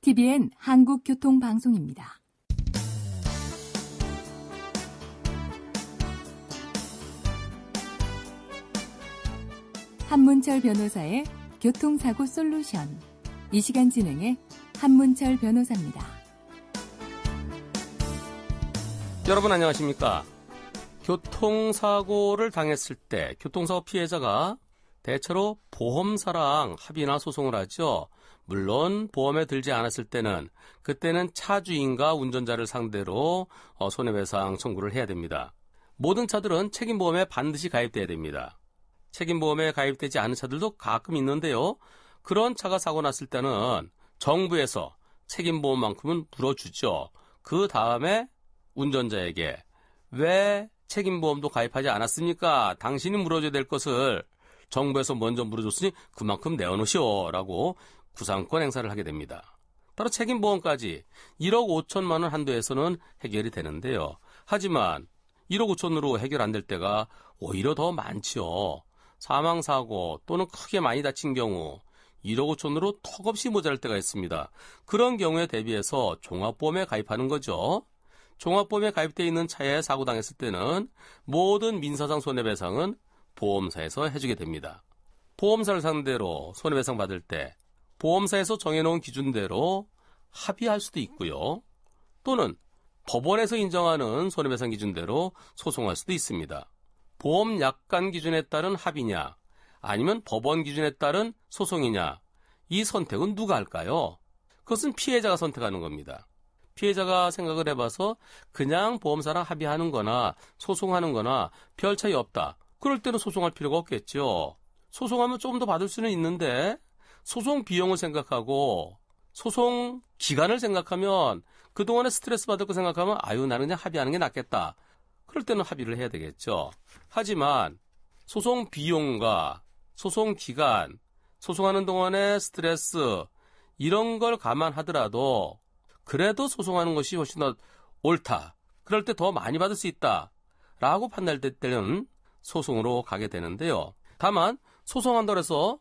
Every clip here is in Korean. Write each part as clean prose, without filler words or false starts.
TVN 한국교통방송입니다. 한문철 변호사의 교통사고 솔루션. 이 시간 진행의 한문철 변호사입니다. 여러분 안녕하십니까? 교통사고를 당했을 때 교통사고 피해자가 대체로 보험사랑 합의나 소송을 하죠. 물론 보험에 들지 않았을 때는 그때는 차 주인과 운전자를 상대로 손해배상 청구를 해야 됩니다. 모든 차들은 책임보험에 반드시 가입돼야 됩니다. 책임보험에 가입되지 않은 차들도 가끔 있는데요. 그런 차가 사고 났을 때는 정부에서 책임보험만큼은 물어주죠. 그 다음에 운전자에게 왜 책임보험도 가입하지 않았습니까? 당신이 물어줘야 될 것을 정부에서 먼저 물어줬으니 그만큼 내어놓으시오 라고 구상권 행사를 하게 됩니다. 따로 책임보험까지 1억 5천만 원 한도에서는 해결이 되는데요. 하지만 1억 5천으로 해결 안 될 때가 오히려 더 많지요. 사망사고 또는 크게 많이 다친 경우 1억 5천으로 턱없이 모자랄 때가 있습니다. 그런 경우에 대비해서 종합보험에 가입하는 거죠. 종합보험에 가입되어 있는 차에 사고 당했을 때는 모든 민사상 손해배상은 보험사에서 해주게 됩니다. 보험사를 상대로 손해배상 받을 때 보험사에서 정해놓은 기준대로 합의할 수도 있고요. 또는 법원에서 인정하는 손해배상 기준대로 소송할 수도 있습니다. 보험 약관 기준에 따른 합의냐 아니면 법원 기준에 따른 소송이냐, 이 선택은 누가 할까요? 그것은 피해자가 선택하는 겁니다. 피해자가 생각을 해봐서 그냥 보험사랑 합의하는 거나 소송하는 거나 별 차이 없다. 그럴 때는 소송할 필요가 없겠죠. 소송하면 조금 더 받을 수는 있는데 소송 비용을 생각하고 소송 기간을 생각하면 그동안에 스트레스 받을 거 생각하면 나는 그냥 합의하는 게 낫겠다. 그럴 때는 합의를 해야 되겠죠. 하지만 소송 비용과 소송 기간, 소송하는 동안의 스트레스 이런 걸 감안하더라도 그래도 소송하는 것이 훨씬 더 옳다. 그럴 때 더 많이 받을 수 있다. 라고 판단할 때는 소송으로 가게 되는데요. 다만 소송한다고 해서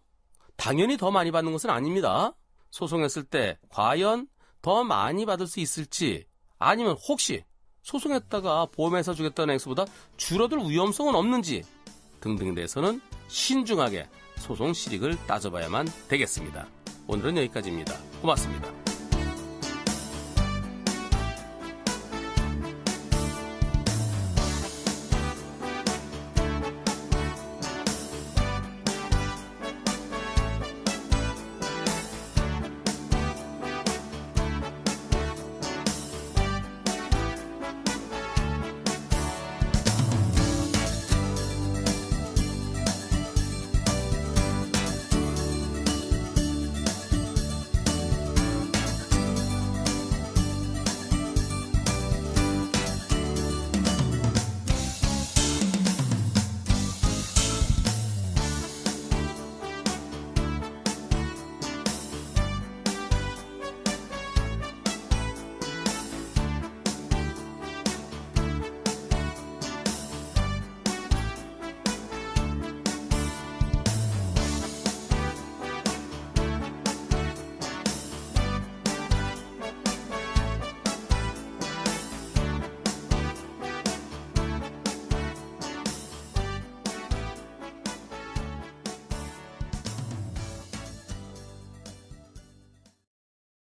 당연히 더 많이 받는 것은 아닙니다. 소송했을 때 과연 더 많이 받을 수 있을지 아니면 혹시 소송했다가 보험회사 주겠다는 액수보다 줄어들 위험성은 없는지 등등에 대해서는 신중하게 소송 실익을 따져봐야만 되겠습니다. 오늘은 여기까지입니다. 고맙습니다.